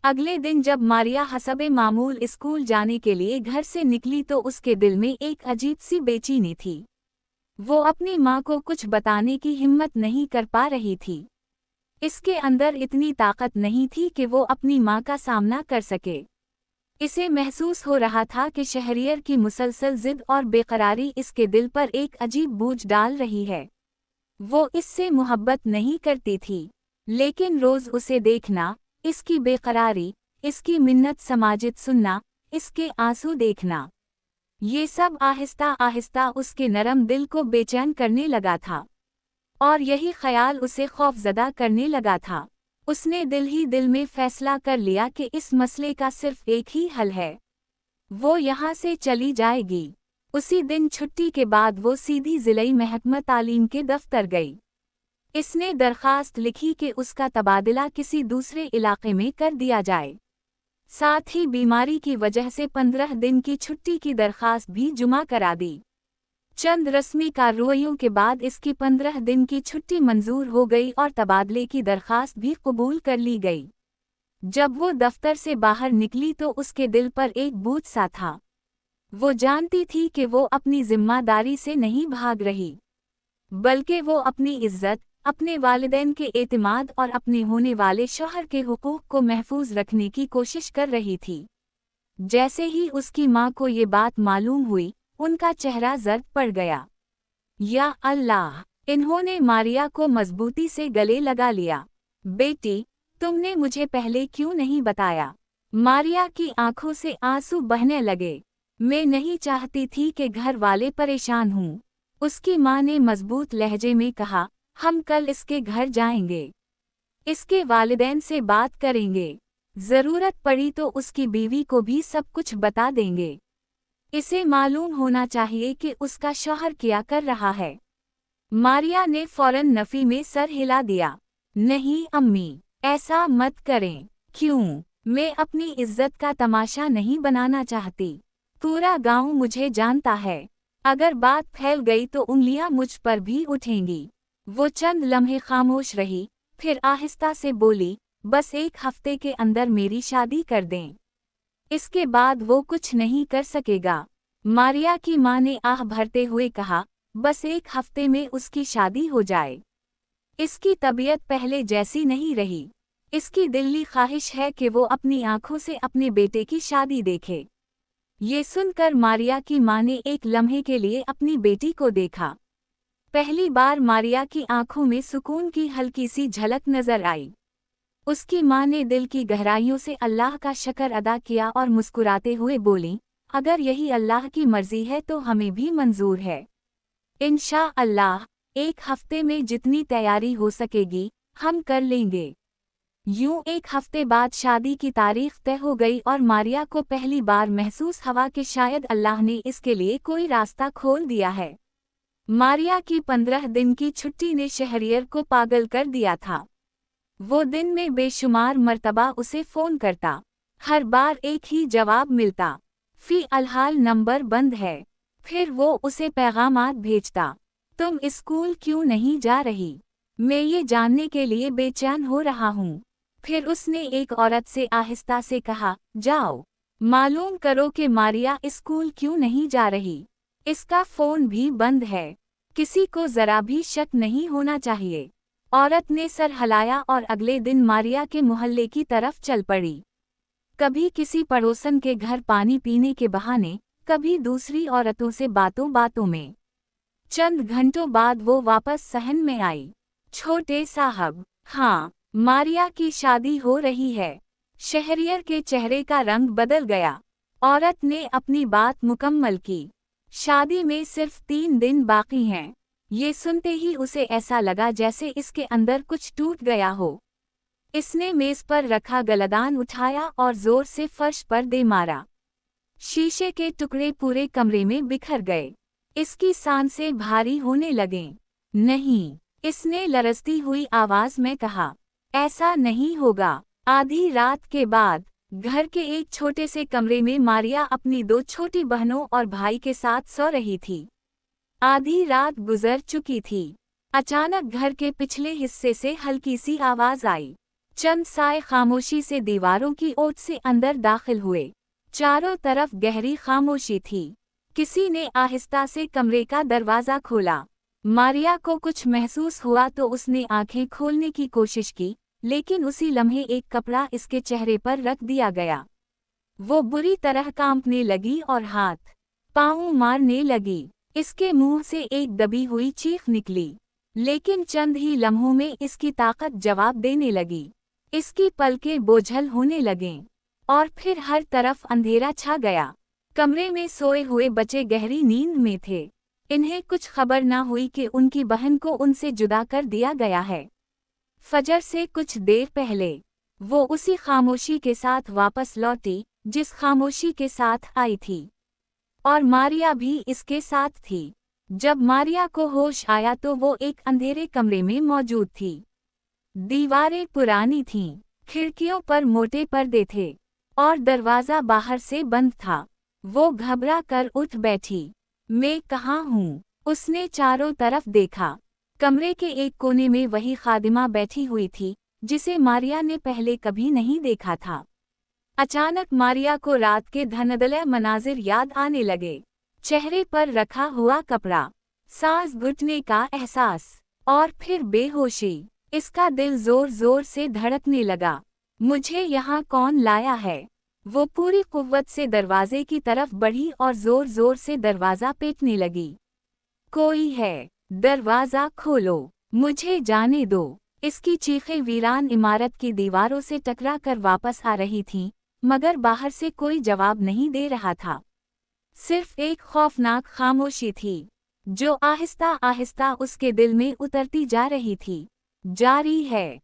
अगले दिन जब मारिया हसबे मामूल स्कूल जाने के लिए घर से निकली तो उसके दिल में एक अजीब सी बेचैनी थी। वो अपनी माँ को कुछ बताने की हिम्मत नहीं कर पा रही थी। इसके अंदर इतनी ताकत नहीं थी कि वो अपनी माँ का सामना कर सके। इसे महसूस हो रहा था कि शहरियर की मुसलसल जिद और बेकरारी इसके दिल पर एक अजीब बोझ डाल रही है। वो इससे मोहब्बत नहीं करती थी, लेकिन रोज उसे देखना, इसकी बेकरारी, इसकी मिन्नत समाजित सुनना, इसके आंसू देखना, ये सब आहिस्ता आहिस्ता उसके नरम दिल को बेचैन करने लगा था। और यही ख्याल उसे खौफजदा करने लगा था। उसने दिल ही दिल में फैसला कर लिया कि इस मसले का सिर्फ एक ही हल है, वो यहाँ से चली जाएगी। उसी दिन छुट्टी के बाद वो सीधी ज़िले महकमा तालीम के दफ्तर गई। इसने दरखास्त लिखी कि उसका तबादला किसी दूसरे इलाके में कर दिया जाए। साथ ही बीमारी की वजह से 15 दिन की छुट्टी की दरखास्त भी जुमा करा दी। चंद रस्मी कार्रवाइयों के बाद इसकी 15 दिन की छुट्टी मंजूर हो गई और तबादले की दरखास्त भी कबूल कर ली गई। जब वो दफ्तर से बाहर निकली तो उसके दिल पर एक बोझ सा था। वो जानती थी कि वो अपनी जिम्मेदारी से नहीं भाग रही, बल्कि वो अपनी इज्जत, अपने वालिदैन के एतमाद और अपने होने वाले शौहर के हुकूक को महफूज रखने की कोशिश कर रही थी। जैसे ही उसकी माँ को ये बात मालूम हुई, उनका चेहरा जर्द पड़ गया। या अल्लाह! इन्होंने मारिया को मजबूती से गले लगा लिया। बेटी, तुमने मुझे पहले क्यों नहीं बताया? मारिया की आंखों से आंसू बहने लगे। मैं नहीं चाहती थी कि घर वाले परेशान हों, उसकी माँ ने मजबूत लहजे में कहा। हम कल इसके घर जाएंगे, इसके वालिदैन से बात करेंगे, जरूरत पड़ी तो उसकी बीवी को भी सब कुछ बता देंगे। इसे मालूम होना चाहिए कि उसका शौहर क्या कर रहा है। मारिया ने फौरन नफी में सर हिला दिया। नहीं अम्मी, ऐसा मत करें। क्यों? मैं अपनी इज्जत का तमाशा नहीं बनाना चाहती। पूरा गांव मुझे जानता है। अगर बात फैल गई तो उंगलियां मुझ पर भी उठेंगी। वो चंद लम्हे खामोश रही, फिर आहिस्ता से बोली, बस एक हफ्ते के अंदर मेरी शादी कर दें। इसके बाद वो कुछ नहीं कर सकेगा। मारिया की माँ ने आह भरते हुए कहा, बस एक हफ्ते में उसकी शादी हो जाए। इसकी तबीयत पहले जैसी नहीं रही। इसकी दिली ख्वाहिश है कि वो अपनी आंखों से अपने बेटे की शादी देखे। ये सुनकर मारिया की माँ ने एक लम्हे के लिए अपनी बेटी को देखा। पहली बार मारिया की आंखों में सुकून की हल्की सी झलक नजर आई। उसकी माँ ने दिल की गहराइयों से अल्लाह का शुक्र अदा किया और मुस्कुराते हुए बोली, अगर यही अल्लाह की मर्जी है तो हमें भी मंजूर है। इंशा अल्लाह, एक हफ्ते में जितनी तैयारी हो सकेगी, हम कर लेंगे। यूं एक हफ्ते बाद शादी की तारीख तय हो गई और मारिया को पहली बार महसूस हुआ कि शायद अल्लाह ने इसके लिए कोई रास्ता खोल दिया है। मारिया की 15 दिन की छुट्टी ने शहरियर को पागल कर दिया था। वो दिन में बेशुमार मर्तबा उसे फ़ोन करता, हर बार एक ही जवाब मिलता, फ़ी अलहाल नंबर बंद है। फिर वो उसे पैगामात भेजता, तुम स्कूल क्यों नहीं जा रही? मैं ये जानने के लिए बेचैन हो रहा हूँ। फिर उसने एक औरत से आहिस्ता से कहा, जाओ, मालूम करो कि मारिया स्कूल क्यों नहीं जा रही। इसका फ़ोन भी बंद है, किसी को ज़रा भी शक नहीं होना चाहिए। औरत ने सर हिलाया और अगले दिन मारिया के मोहल्ले की तरफ चल पड़ी। कभी किसी पड़ोसन के घर पानी पीने के बहाने, कभी दूसरी औरतों से बातों बातों में। चंद घंटों बाद वो वापस सहन में आई। छोटे साहब, हाँ, मारिया की शादी हो रही है। शहरियर के चेहरे का रंग बदल गया। औरत ने अपनी बात मुकम्मल की। शादी में सिर्फ 3 दिन बाकी हैं। ये सुनते ही उसे ऐसा लगा जैसे इसके अंदर कुछ टूट गया हो। इसने मेज पर रखा गलदान उठाया और जोर से फर्श पर दे मारा। शीशे के टुकड़े पूरे कमरे में बिखर गए। इसकी सांसें भारी होने लगें। नहीं, इसने लरजती हुई आवाज में कहा, ऐसा नहीं होगा। आधी रात के बाद घर के एक छोटे से कमरे में मारिया अपनी 2 छोटी बहनों और भाई के साथ सो रही थी। आधी रात गुजर चुकी थी। अचानक घर के पिछले हिस्से से हल्की सी आवाज आई। चंद साए खामोशी से दीवारों की ओट से अंदर दाखिल हुए। चारों तरफ गहरी खामोशी थी। किसी ने आहिस्ता से कमरे का दरवाज़ा खोला। मारिया को कुछ महसूस हुआ तो उसने आंखें खोलने की कोशिश की, लेकिन उसी लम्हे एक कपड़ा इसके चेहरे पर रख दिया गया। वो बुरी तरह कांपने लगी और हाथ पाँव मारने लगी। इसके मुंह से एक दबी हुई चीख निकली, लेकिन चंद ही लम्हों में इसकी ताकत जवाब देने लगी। इसकी पलकें बोझल होने लगीं और फिर हर तरफ अंधेरा छा गया। कमरे में सोए हुए बच्चे गहरी नींद में थे। इन्हें कुछ खबर न हुई कि उनकी बहन को उनसे जुदा कर दिया गया है। फजर से कुछ देर पहले वो उसी खामोशी के साथ वापस लौटी जिस खामोशी के साथ आई थी, और मारिया भी इसके साथ थी। जब मारिया को होश आया तो वो एक अंधेरे कमरे में मौजूद थी। दीवारें पुरानी थीं, खिड़कियों पर मोटे पर्दे थे और दरवाज़ा बाहर से बंद था। वो घबरा कर उठ बैठी। मैं कहाँ हूँ? उसने चारों तरफ देखा। कमरे के एक कोने में वही खादिमा बैठी हुई थी जिसे मारिया ने पहले कभी नहीं देखा था। अचानक मारिया को रात के धुंधले मनाजिर याद आने लगे। चेहरे पर रखा हुआ कपड़ा, सांस घुटने का एहसास और फिर बेहोशी। इसका दिल जोर जोर से धड़कने लगा। मुझे यहाँ कौन लाया है? वो पूरी कुव्वत से दरवाजे की तरफ बढ़ी और जोर जोर से दरवाज़ा पीटने लगी। कोई है, दरवाज़ा खोलो, मुझे जाने दो। इसकी चीखें वीरान इमारत की दीवारों से टकरा कर वापस आ रही थीं, मगर बाहर से कोई जवाब नहीं दे रहा था। सिर्फ एक खौफनाक खामोशी थी जो आहिस्ता आहिस्ता उसके दिल में उतरती जा रही थी। जारी है।